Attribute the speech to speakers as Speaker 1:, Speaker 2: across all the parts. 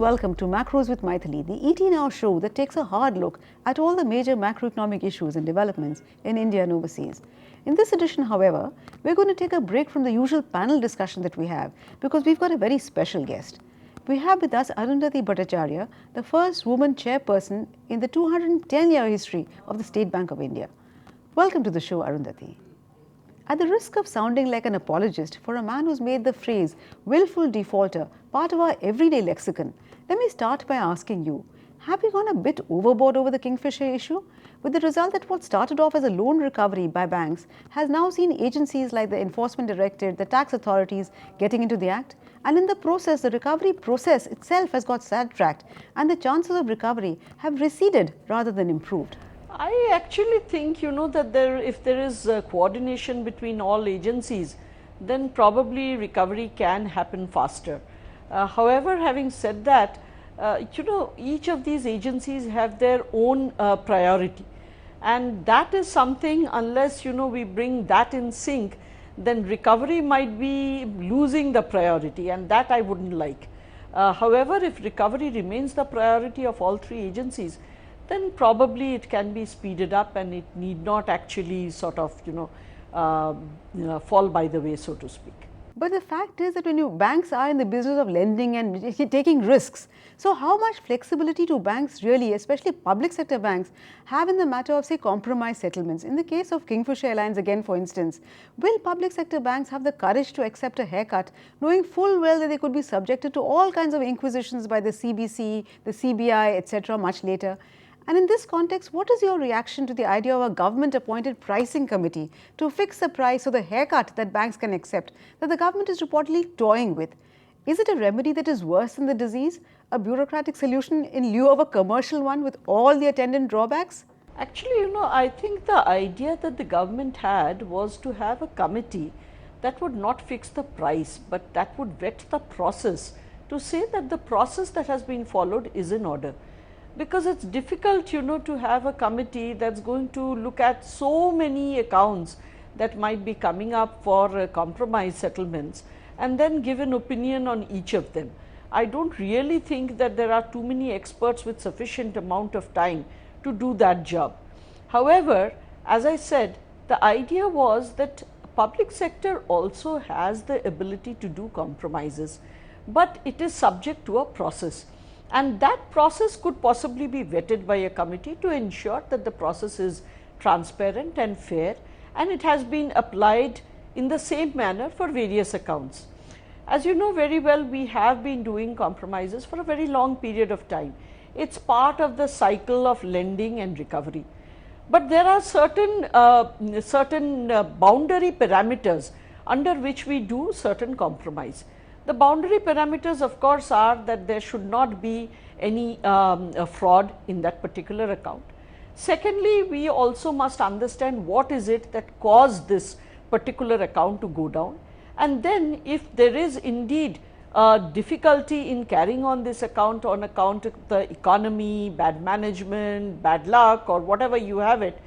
Speaker 1: welcome to Macros with Mythili, the ET Now show that takes a hard look at all the major macroeconomic issues and developments in India and overseas. In this edition, however, we're going to take a break from the usual panel discussion that we have because we've got a very special guest. We have with us Arundhati Bhattacharya, the first woman chairperson in the 210-year history of the State Bank of India. Welcome to the show, Arundhati. At the risk of sounding like an apologist for a man who's made the phrase willful defaulter part of our everyday lexicon, let me start by asking you, have you gone a bit overboard over the Kingfisher issue? With the result that what started off as a loan recovery by banks has now seen agencies like the Enforcement Directorate, the tax authorities getting into the act, and in the process, the recovery process itself has got sidetracked and the chances of recovery have receded rather than improved.
Speaker 2: I actually think, that if there is coordination between all agencies, then probably recovery can happen faster. However, having said that, each of these agencies have their own priority, and that is something, unless we bring that in sync, then recovery might be losing the priority, and that I wouldn't like. However, if recovery remains the priority of all three agencies, then probably it can be speeded up and it need not actually sort of fall by the way, so to speak.
Speaker 1: But the fact is that when banks are in the business of lending and taking risks, so how much flexibility do banks really, especially public sector banks, have in the matter of, say, compromise settlements? In the case of Kingfisher Airlines again, for instance, will public sector banks have the courage to accept a haircut, knowing full well that they could be subjected to all kinds of inquisitions by the CBC, the CBI, etc. much later? And in this context, what is your reaction to the idea of a government-appointed pricing committee to fix the price or the haircut that banks can accept that the government is reportedly toying with? Is it a remedy that is worse than the disease, a bureaucratic solution in lieu of a commercial one with all the attendant drawbacks?
Speaker 2: Actually, I think the idea that the government had was to have a committee that would not fix the price, but that would vet the process to say that the process that has been followed is in order. Because it's difficult, to have a committee that's going to look at so many accounts that might be coming up for compromise settlements and then give an opinion on each of them. I don't really think that there are too many experts with sufficient amount of time to do that job. However, as I said, the idea was that public sector also has the ability to do compromises, but it is subject to a process. And that process could possibly be vetted by a committee to ensure that the process is transparent and fair, and it has been applied in the same manner for various accounts. As you know very well, we have been doing compromises for a very long period of time. It's part of the cycle of lending and recovery. But there are certain boundary parameters under which we do certain compromise. The boundary parameters, of course, are that there should not be any fraud in that particular account. Secondly, we also must understand what is it that caused this particular account to go down. And then if there is indeed difficulty in carrying on this account on account of the economy, bad management, bad luck, or whatever you have it,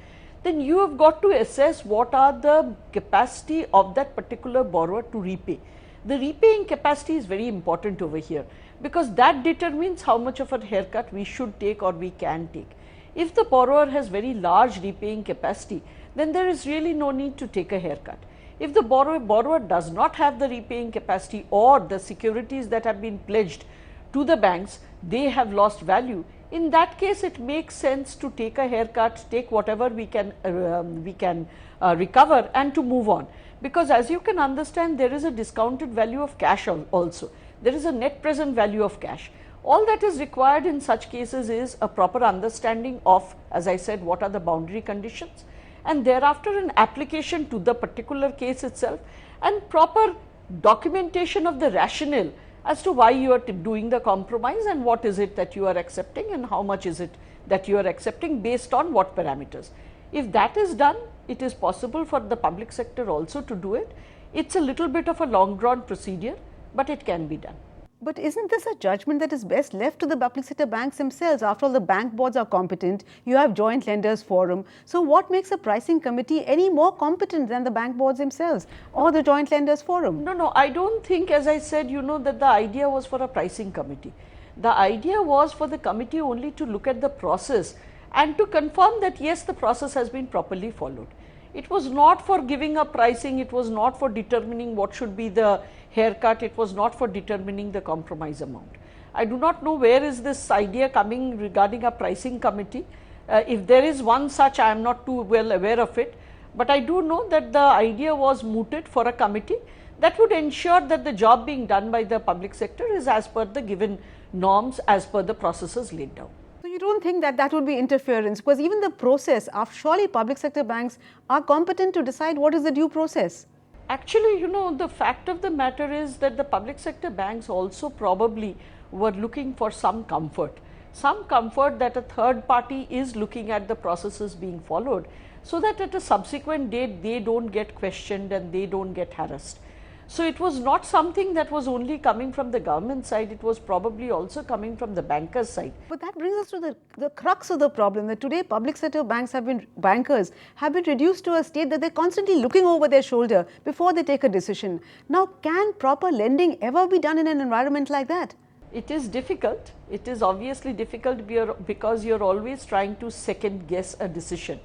Speaker 2: then you have got to assess what are the capacity of that particular borrower to repay. The repaying capacity is very important over here, because that determines how much of a haircut we should take or we can take. If the borrower has very large repaying capacity, then there is really no need to take a haircut. If the borrower does not have the repaying capacity, or the securities that have been pledged to the banks, they have lost value, in that case it makes sense to take a haircut, take whatever we can recover, and to move on. Because as you can understand, there is a discounted value of cash also. There is a net present value of cash. All that is required in such cases is a proper understanding of, as I said, what are the boundary conditions, and thereafter an application to the particular case itself, and proper documentation of the rationale as to why you are doing the compromise and what is it that you are accepting and how much is it that you are accepting based on what parameters. If that is done, it is possible for the public sector also to do it. It's a little bit of a long drawn procedure, but it can be done.
Speaker 1: But isn't this a judgment that is best left to the public sector banks themselves? After all, the bank boards are competent, you have joint lenders forum. So what makes a pricing committee any more competent than the bank boards themselves or the joint lenders forum?
Speaker 2: No, I don't think, as I said, that the idea was for a pricing committee. The idea was for the committee only to look at the process and to confirm that yes, the process has been properly followed. It was not for giving a pricing, it was not for determining what should be the haircut, it was not for determining the compromise amount. I do not know where is this idea coming regarding a pricing committee. If there is one such, I am not too well aware of it, but I do know that the idea was mooted for a committee that would ensure that the job being done by the public sector is as per the given norms, as per the processes laid down.
Speaker 1: So you don't think that that would be interference, because even the process of surely public sector banks are competent to decide what is the due process?
Speaker 2: Actually, you know, the fact of the matter is that the public sector banks also probably were looking for some comfort that a third party is looking at the processes being followed, so that at a subsequent date they don't get questioned and they don't get harassed. So it was not something that was only coming from the government side, it was probably also coming from the bankers side.
Speaker 1: But that brings us to the crux of the problem, that today public sector bankers have been reduced to a state that they're constantly looking over their shoulder before they take a decision. Now, can proper lending ever be done in an environment like that?
Speaker 2: It is difficult. It is obviously difficult because you're always trying to second guess a decision.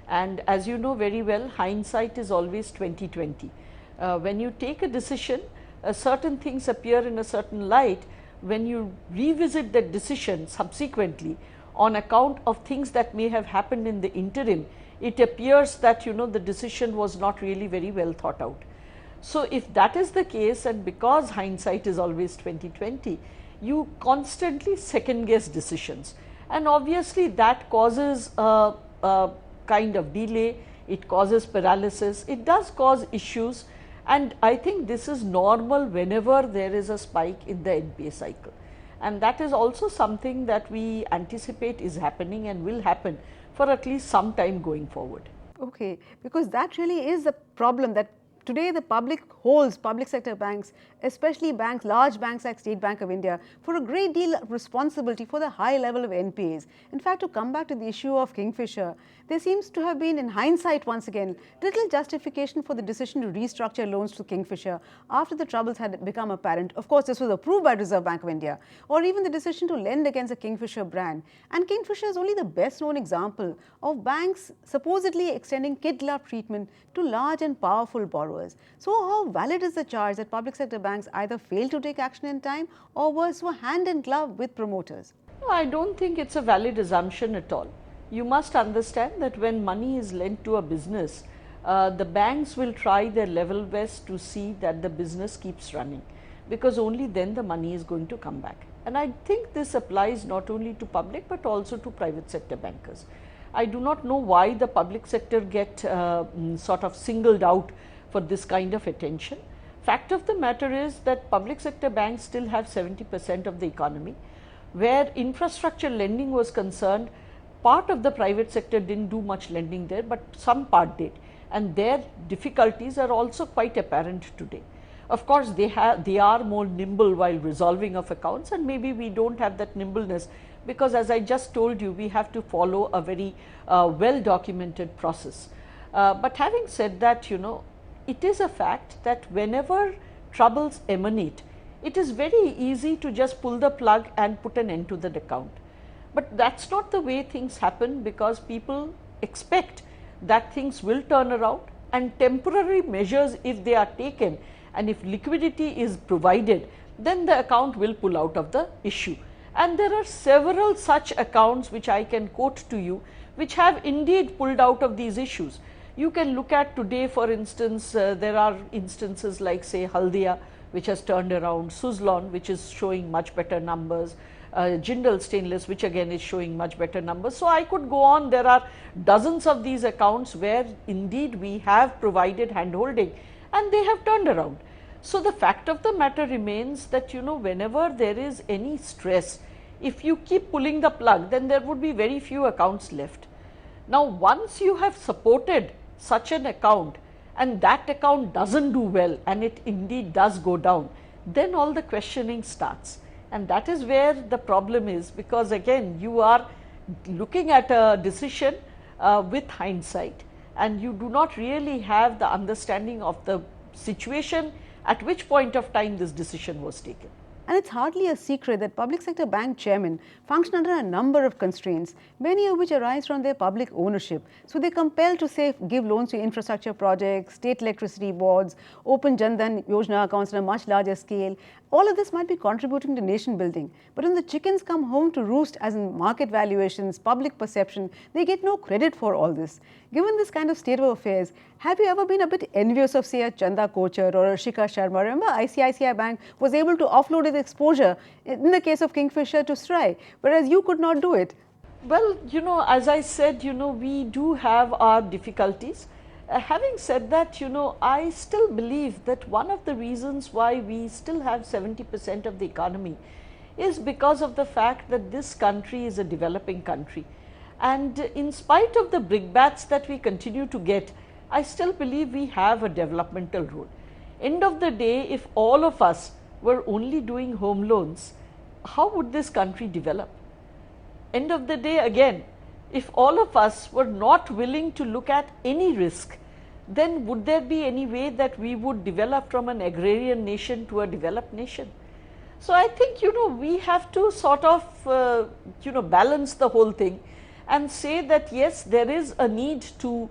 Speaker 2: And as you know very well, hindsight is always 20/20. When you take a decision, certain things appear in a certain light. When you revisit that decision subsequently on account of things that may have happened in the interim, it appears that, you know, the decision was not really very well thought out. So if that is the case, and because hindsight is always 20/20, you constantly second guess decisions, and obviously that causes a kind of delay, it causes paralysis, it does cause issues. And I think this is normal whenever there is a spike in the NPA cycle, and that is also something that we anticipate is happening and will happen for at least some time going forward.
Speaker 1: Okay, because that really is the problem, that today the public holds public sector banks, especially banks, large banks like State Bank of India, for a great deal of responsibility for the high level of NPAs. In fact, to come back to the issue of Kingfisher, there seems to have been, in hindsight once again, little justification for the decision to restructure loans to Kingfisher after the troubles had become apparent. Of course, this was approved by Reserve Bank of India, or even the decision to lend against a Kingfisher brand. And Kingfisher is only the best known example of banks supposedly extending kid glove treatment to large and powerful borrowers. So how valid is the charge that public sector banks either failed to take action in time or worse, were hand in glove with promoters?
Speaker 2: No, I don't think it's a valid assumption at all. You must understand that when money is lent to a business, the banks will try their level best to see that the business keeps running, because only then the money is going to come back. And I think this applies not only to public but also to private sector bankers. I do not know why the public sector get sort of singled out for this kind of attention. Fact of the matter is that public sector banks still have 70% of the economy. Where infrastructure lending was concerned, part of the private sector didn't do much lending there, but some part did, and their difficulties are also quite apparent today. Of course, they are more nimble while resolving of accounts, and maybe we don't have that nimbleness because, as I just told you, we have to follow a very well documented process. But having said that, you know, it is a fact that whenever troubles emanate, it is very easy to just pull the plug and put an end to the account. But that's not the way things happen, because people expect that things will turn around, and temporary measures, if they are taken and if liquidity is provided, then the account will pull out of the issue. And there are several such accounts which I can quote to you, which have indeed pulled out of these issues. You can look at today, for instance, there are instances like, say, Haldia, which has turned around, Suzlon, which is showing much better numbers, Jindal Stainless, which again is showing much better numbers. So I could go on. There are dozens of these accounts where indeed we have provided handholding and they have turned around. So the fact of the matter remains that, you know, whenever there is any stress, if you keep pulling the plug, then there would be very few accounts left. Now, once you have supported such an account and that account doesn't do well and it indeed does go down, then all the questioning starts. And that is where the problem is, because again you are looking at a decision with hindsight, and you do not really have the understanding of the situation at which point of time this decision was taken.
Speaker 1: And it's hardly a secret that public sector bank chairmen function under a number of constraints, many of which arise from their public ownership. So they're compelled to say give loans to infrastructure projects, state electricity boards, open Jan Dhan Yojana accounts on a much larger scale. All of this might be contributing to nation building, but when the chickens come home to roost, as in market valuations, public perception, they get no credit for all this. Given this kind of state of affairs, have you ever been a bit envious of, say, a Chanda Kochar or a Shikha Sharma? Remember, ICICI Bank was able to offload its exposure in the case of Kingfisher to SRI, whereas you could not do it.
Speaker 2: Well, as I said, we do have our difficulties. Having said that, I still believe that one of the reasons why we still have 70% of the economy is because of the fact that this country is a developing country. And in spite of the brickbats that we continue to get, I still believe we have a developmental role. End of the day, if all of us were only doing home loans, how would this country develop? End of the day, again, if all of us were not willing to look at any risk, then would there be any way that we would develop from an agrarian nation to a developed nation? So I think, we have to sort of, balance the whole thing and say that yes, there is a need to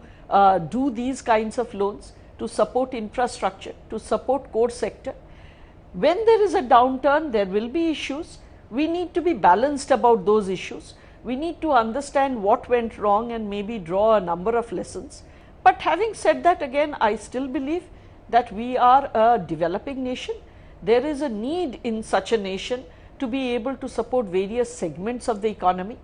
Speaker 2: do these kinds of loans to support infrastructure, to support core sector. When there is a downturn, there will be issues. We need to be balanced about those issues. We need to understand what went wrong and maybe draw a number of lessons. But having said that, again, I still believe that we are a developing nation. There is a need in such a nation to be able to support various segments of the economy,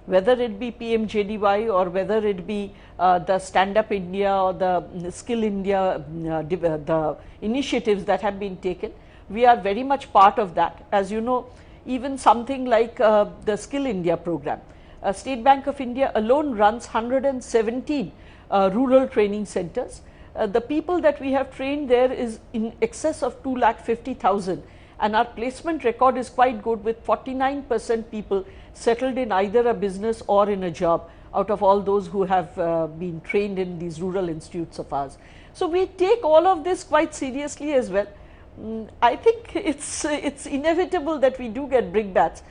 Speaker 2: whether it be PMJDY or whether it be the Stand Up India or the Skill India, the initiatives that have been taken. We are very much part of that. As you know, even something like the Skill India program. State Bank of India alone runs 117 rural training centers. The people that we have trained there is in excess of 2,50,000, and our placement record is quite good, with 49% people settled in either a business or in a job out of all those who have been trained in these rural institutes of ours. So we take all of this quite seriously as well. I think it's inevitable that we do get brickbats,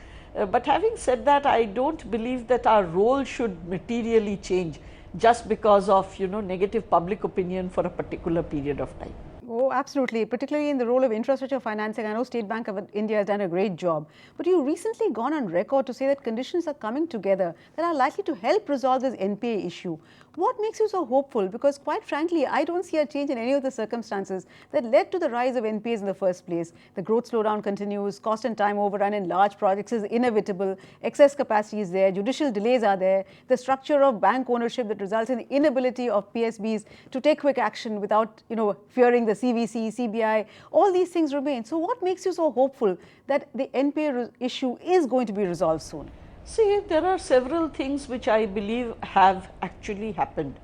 Speaker 2: but having said that, I don't believe that our role should materially change just because of negative public opinion for a particular period of time.
Speaker 1: Oh, absolutely. Particularly in the role of infrastructure financing, I know State Bank of India has done a great job. But you recently gone on record to say that conditions are coming together that are likely to help resolve this NPA issue. What makes you so hopeful? Because quite frankly, I don't see a change in any of the circumstances that led to the rise of NPAs in the first place. The growth slowdown continues, cost and time overrun in large projects is inevitable, excess capacity is there, judicial delays are there, the structure of bank ownership that results in the inability of PSBs to take quick action without, fearing the CVC, CBI, all these things remain. So what makes you so hopeful that the NPA issue is going to be resolved soon?
Speaker 2: See, there are several things which I believe have actually happened.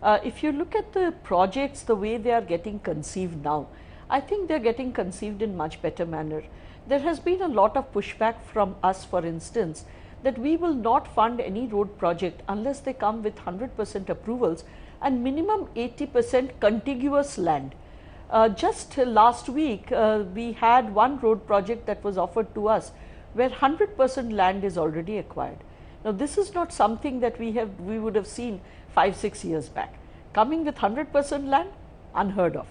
Speaker 2: If you look at the projects, the way they are getting conceived now, I think they are getting conceived in much better manner. There has been a lot of pushback from us, for instance, that we will not fund any road project unless they come with 100% approvals and minimum 80% contiguous land. Just last week, we had one road project that was offered to us where 100% land is already acquired. Now, this is not something that we would have seen 5-6 years back. Coming with 100% land, unheard of.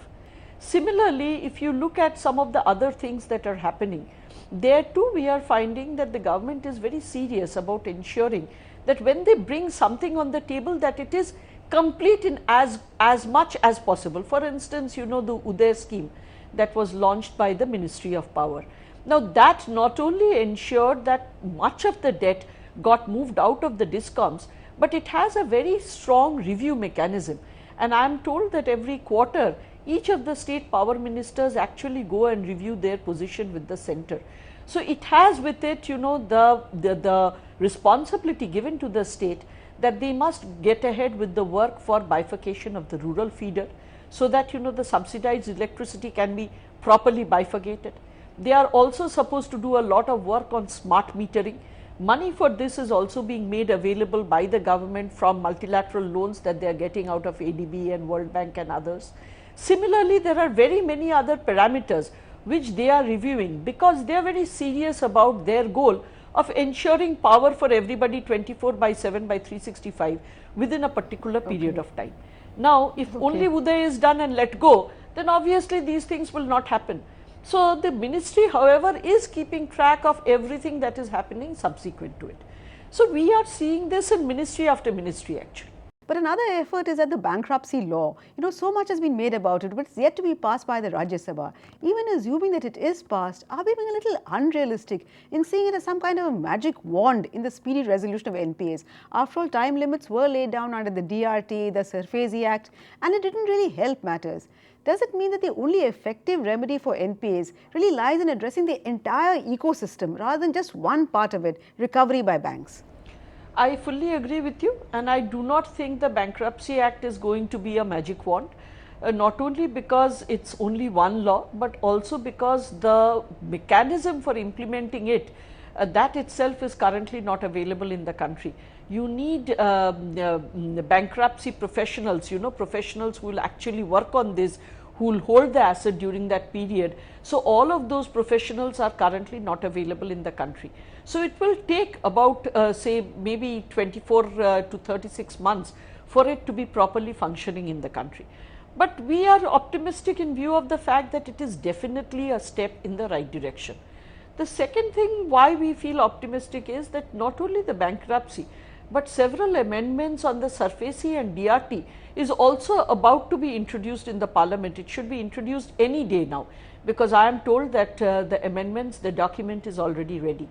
Speaker 2: Similarly, if you look at some of the other things that are happening, there too we are finding that the government is very serious about ensuring that when they bring something on the table, that it is complete in as much as possible. For instance, the UDAY scheme that was launched by the Ministry of Power. Now, that not only ensured that much of the debt got moved out of the DISCOMs, but it has a very strong review mechanism. And I am told that every quarter, each of the state power ministers actually go and review their position with the center. So it has with it, the responsibility given to the state that they must get ahead with the work for bifurcation of the rural feeder, so that the subsidized electricity can be properly bifurcated. They are also supposed to do a lot of work on smart metering. Money for this is also being made available by the government from multilateral loans that they are getting out of ADB and World Bank and others. Similarly, there are very many other parameters which they are reviewing, because they are very serious about their goal of ensuring power for everybody 24/7 by 365 within a particular period of time. Now, if only UDAY is done and let go, then obviously these things will not happen. So, the ministry, however, is keeping track of everything that is happening subsequent to it. So, we are seeing this in ministry after ministry actually.
Speaker 1: But another effort is that the bankruptcy law, so much has been made about it, but it's yet to be passed by the Rajya Sabha. Even assuming that it is passed, are we being a little unrealistic in seeing it as some kind of a magic wand in the speedy resolution of NPAs? After all, time limits were laid down under the DRT, the SARFAESI Act, and it didn't really help matters. Does it mean that the only effective remedy for NPAs really lies in addressing the entire ecosystem rather than just one part of it, recovery by banks?
Speaker 2: I fully agree with you, and I do not think the Bankruptcy Act is going to be a magic wand, not only because it's only one law, but also because the mechanism for implementing it, that itself is currently not available in the country. You need bankruptcy professionals, professionals who will actually work on this, who will hold the asset during that period. So, all of those professionals are currently not available in the country. So, it will take about say maybe 24 to 36 months for it to be properly functioning in the country. But we are optimistic in view of the fact that it is definitely a step in the right direction. The second thing why we feel optimistic is that not only the bankruptcy, but several amendments on the SARFAESI and DRT is also about to be introduced in the parliament. It should be introduced any day now, because I am told that the amendments, the document is already ready.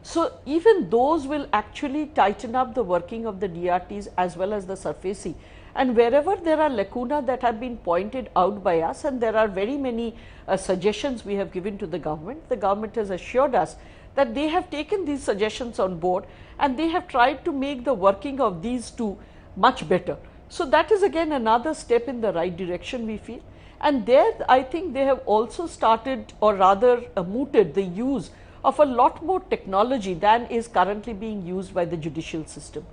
Speaker 2: So, even those will actually tighten up the working of the DRTs as well as the SARFAESI, and wherever there are lacuna that have been pointed out by us, and there are very many suggestions we have given to the government has assured us that they have taken these suggestions on board and they have tried to make the working of these two much better. So, that is again another step in the right direction we feel, and there I think they have also started, or rather mooted, the use of a lot more technology than is currently being used by the judicial system.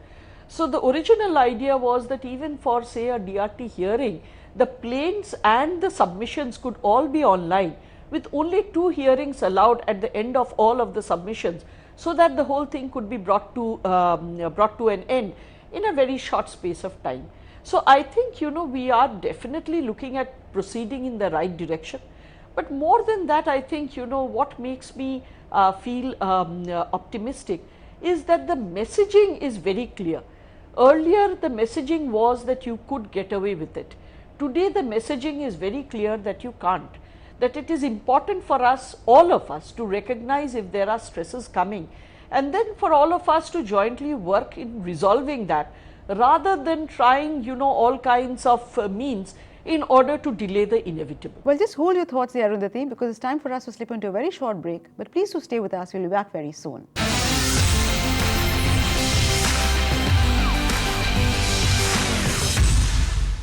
Speaker 2: So, the original idea was that even for say a DRT hearing, the plaints and the submissions could all be online, with only 2 hearings allowed at the end of all of the submissions, so that the whole thing could be brought to an end in a very short space of time. So, I think we are definitely looking at proceeding in the right direction, but more than that, I think what makes me feel optimistic is that the messaging is very clear. Earlier the messaging was that you could get away with it. Today the messaging is very clear that you can't, that it is important for us, all of us, to recognize if there are stresses coming, and then for all of us to jointly work in resolving that, rather than trying all kinds of means in order to delay the inevitable.
Speaker 1: Well, just hold your thoughts there, Arundhati, because it's time for us to slip into a very short break, but please do stay with us. We'll be back very soon.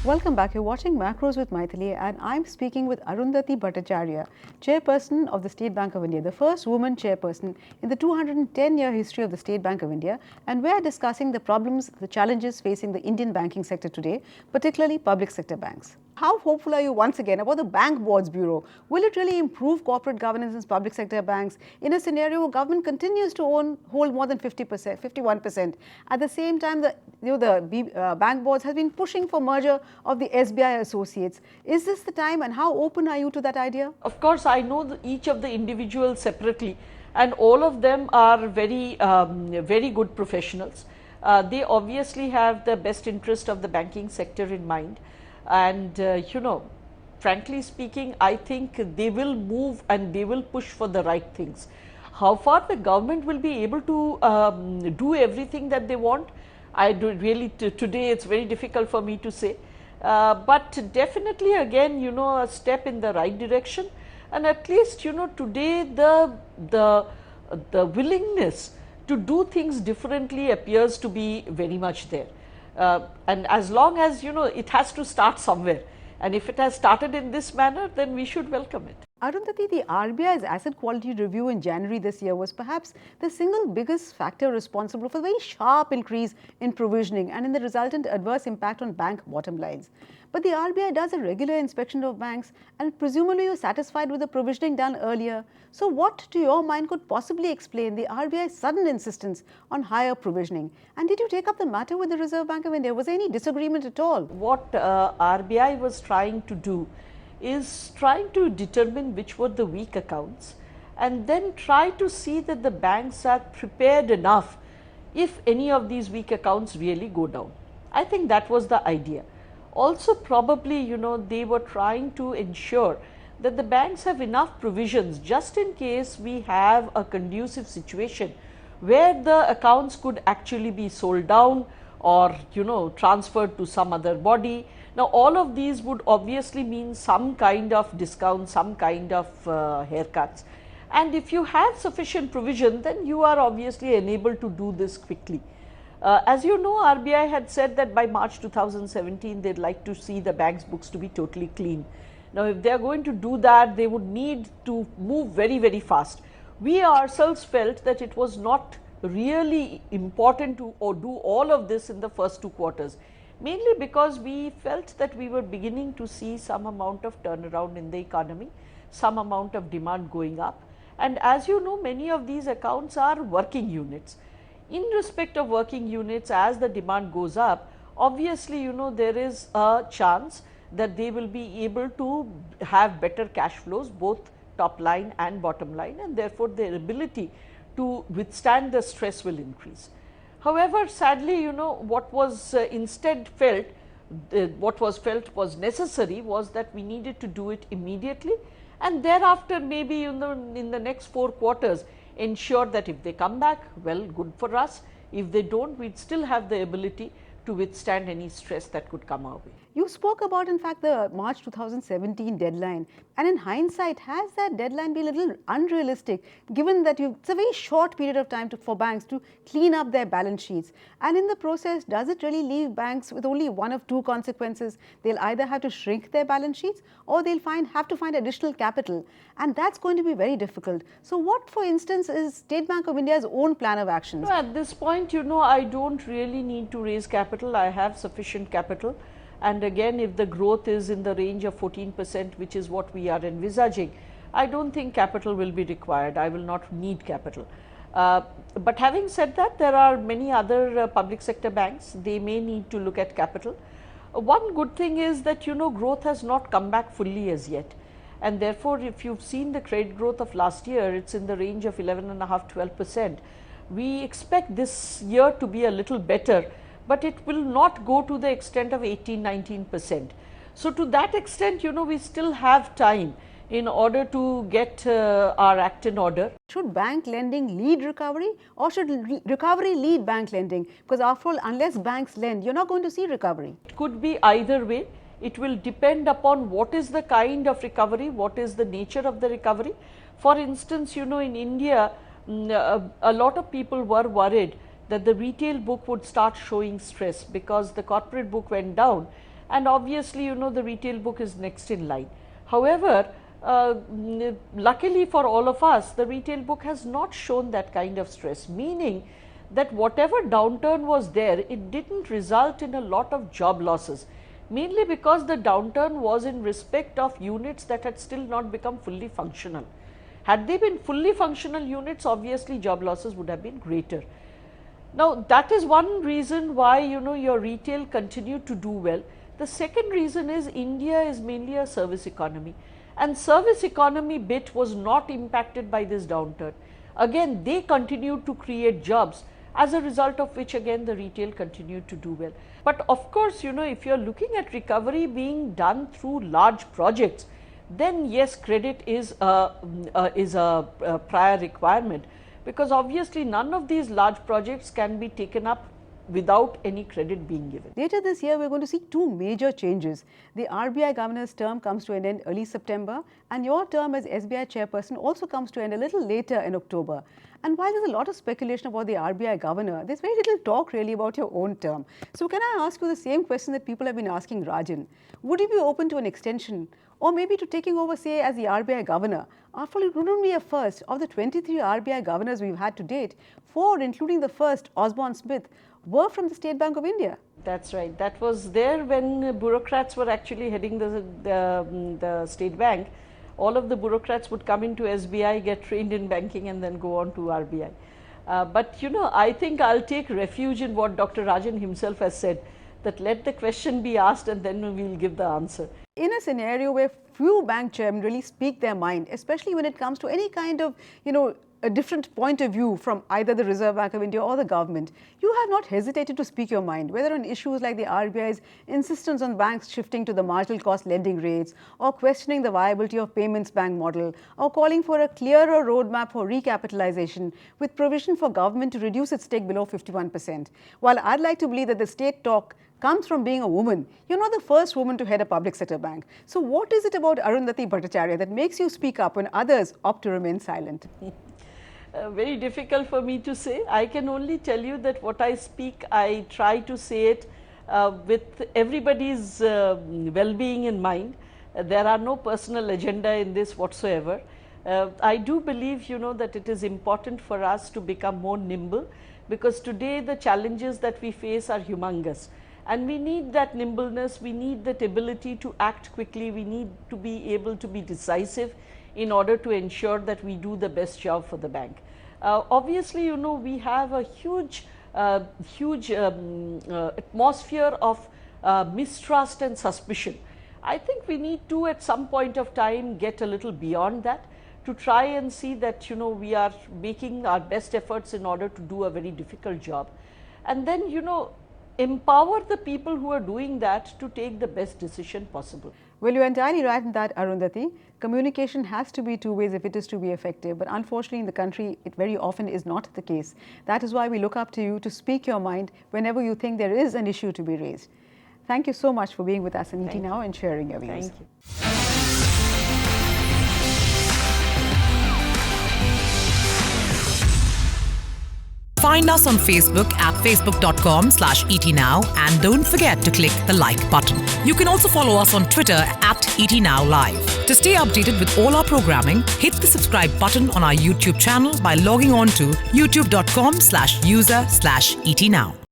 Speaker 1: Welcome back. You're watching Macros with Mythili, and I'm speaking with Arundhati Bhattacharya, Chairperson of the State Bank of India, the first woman chairperson in the 210-year history of the State Bank of India, and we're discussing the problems, the challenges facing the Indian banking sector today, particularly public sector banks. How hopeful are you once again about the Bank Boards Bureau? Will it really improve corporate governance in public sector banks in a scenario where government continues to hold more than 50%, 51%? At the same time, the bank boards has been pushing for merger of the SBI associates. Is this the time, and how open are you to that idea?
Speaker 2: Of course, I know each of the individuals separately, and all of them are very good professionals. They obviously have the best interest of the banking sector in mind. And frankly speaking, I think they will move and they will push for the right things. How far the government will be able to do everything that they want, I do really today it's very difficult for me to say, but definitely again a step in the right direction, and at least today the willingness to do things differently appears to be very much there. And as long as it has to start somewhere, and if it has started in this manner, then we should welcome it.
Speaker 1: Arundhati, the RBI'S asset quality review in January this year was perhaps the single biggest factor responsible for the very sharp increase in provisioning and in the resultant adverse impact on bank bottom lines. but the RBI does a regular inspection of banks and presumably you're satisfied with the provisioning done earlier. So what, to your mind, could possibly explain the RBI's sudden insistence on higher provisioning? And did you take up the matter with the Reserve Bank of India? Was there any disagreement at all?
Speaker 2: What RBI was trying to do is trying to determine which were the weak accounts and then try to see that the banks are prepared enough if any of these weak accounts really go down. I think that was the idea. Also probably, they were trying to ensure that the banks have enough provisions just in case we have a conducive situation where the accounts could actually be sold down or transferred to some other body. Now all of these would obviously mean some kind of discount, some kind of haircuts. And if you have sufficient provision, then you are obviously enabled to do this quickly. As you know, RBI had said that by March 2017, they'd like to see the bank's books to be totally clean. Now, if they are going to do that, they would need to move very, very fast. We ourselves felt that it was not really important to do all of this in the first 2 quarters, mainly because we felt that we were beginning to see some amount of turnaround in the economy, some amount of demand going up. And as you know, many of these accounts are working units. In respect of working units, as the demand goes up, obviously, there is a chance that they will be able to have better cash flows, both top line and bottom line, and therefore their ability to withstand the stress will increase. However, sadly, what was instead felt, what was felt was necessary was that we needed to do it immediately, and thereafter maybe in the next 4 quarters ensure that if they come back, well, good for us. If they don't, we'd still have the ability to withstand any stress that could come our way.
Speaker 1: You spoke about, in fact, the March 2017 deadline, and in hindsight, has that deadline been a little unrealistic, given that it's a very short period of time for banks to clean up their balance sheets? And in the process, does it really leave banks with only one of two consequences? They'll either have to shrink their balance sheets or they'll have to find additional capital, and that's going to be very difficult. So what, for instance, is State Bank of India's own plan of action?
Speaker 2: No, at this point, I don't really need to raise capital. I have sufficient capital. And again, if the growth is in the range of 14%, which is what we are envisaging, I don't think capital will be required. I will not need capital. But having said that, there are many other public sector banks. They may need to look at capital. One good thing is that, growth has not come back fully as yet. And therefore, if you've seen the credit growth of last year, it's in the range of 11.5–12%. We expect this year to be a little better, but it will not go to the extent of 18–19%. So to that extent, we still have time in order to get our act in order.
Speaker 1: Should bank lending lead recovery, or should recovery lead bank lending? Because after all, unless banks lend, you're not going to see recovery.
Speaker 2: It could be either way. It will depend upon what is the kind of recovery, what is the nature of the recovery. For instance, in India, a lot of people were worried that the retail book would start showing stress because the corporate book went down, and obviously the retail book is next in line. However, luckily for all of us, the retail book has not shown that kind of stress, meaning that whatever downturn was there, it didn't result in a lot of job losses, mainly because the downturn was in respect of units that had still not become fully functional. Had they been fully functional units, obviously job losses would have been greater. Now, that is one reason why your retail continued to do well. The second reason is India is mainly a service economy, and service economy bit was not impacted by this downturn. Again, they continued to create jobs, as a result of which again the retail continued to do well. But of course, if you are looking at recovery being done through large projects, then yes, credit is a prior requirement, because obviously none of these large projects can be taken up without any credit being given.
Speaker 1: Later this year, we're going to see two major changes. The RBI governor's term comes to an end early September, and your term as SBI chairperson also comes to an end a little later in October. And while there's a lot of speculation about the RBI governor, there's very little talk really about your own term. So can I ask you the same question that people have been asking Rajan? Would you be open to an extension, or maybe to taking over, say, as the RBI governor? After all, it wouldn't be a first. Of the 23 RBI governors we've had to date, 4, including the first, Osborne Smith, were from the State Bank of India.
Speaker 2: That's right. That was there when bureaucrats were actually heading the State Bank. All of the bureaucrats would come into SBI, get trained in banking, and then go on to RBI. But you know, I think I'll take refuge in what Dr. Rajan himself has said, that let the question be asked and then we'll give the answer.
Speaker 1: In a scenario where few bank chairmen really speak their mind, especially when it comes to any kind of, a different point of view from either the Reserve Bank of India or the government, you have not hesitated to speak your mind, whether on issues like the RBI's insistence on banks shifting to the marginal cost lending rates, or questioning the viability of payments bank model, or calling for a clearer roadmap for recapitalization with provision for government to reduce its stake below 51%. While I'd like to believe that the state talk comes from being a woman, you're not the first woman to head a public sector bank. So what is it about Arundhati Bhattacharya that makes you speak up when others opt to remain silent?
Speaker 2: Very difficult for me to say. I can only tell you that what I speak, I try to say it with everybody's well-being in mind. There are no personal agenda in this whatsoever. I do believe, that it is important for us to become more nimble, because today the challenges that we face are humongous. And we need that nimbleness, we need that ability to act quickly, we need to be able to be decisive in order to ensure that we do the best job for the bank. Obviously, we have a huge atmosphere of mistrust and suspicion. I think we need to, at some point of time, get a little beyond that to try and see that, we are making our best efforts in order to do a very difficult job. And then, empower the people who are doing that to take the best decision possible.
Speaker 1: Well, you're entirely right in that, Arundhati. Communication has to be two ways if it is to be effective, but unfortunately in the country it very often is not the case. That is why we look up to you to speak your mind whenever you think there is an issue to be raised. Thank you so much for being with us in ET Now and sharing your views.
Speaker 2: Thank you.
Speaker 3: Find us on Facebook at facebook.com/ETNow and don't forget to click the like button. You can also follow us on Twitter at ETNowLive. To stay updated with all our programming, hit the subscribe button on our YouTube channel by logging on to youtube.com/user/ETNow.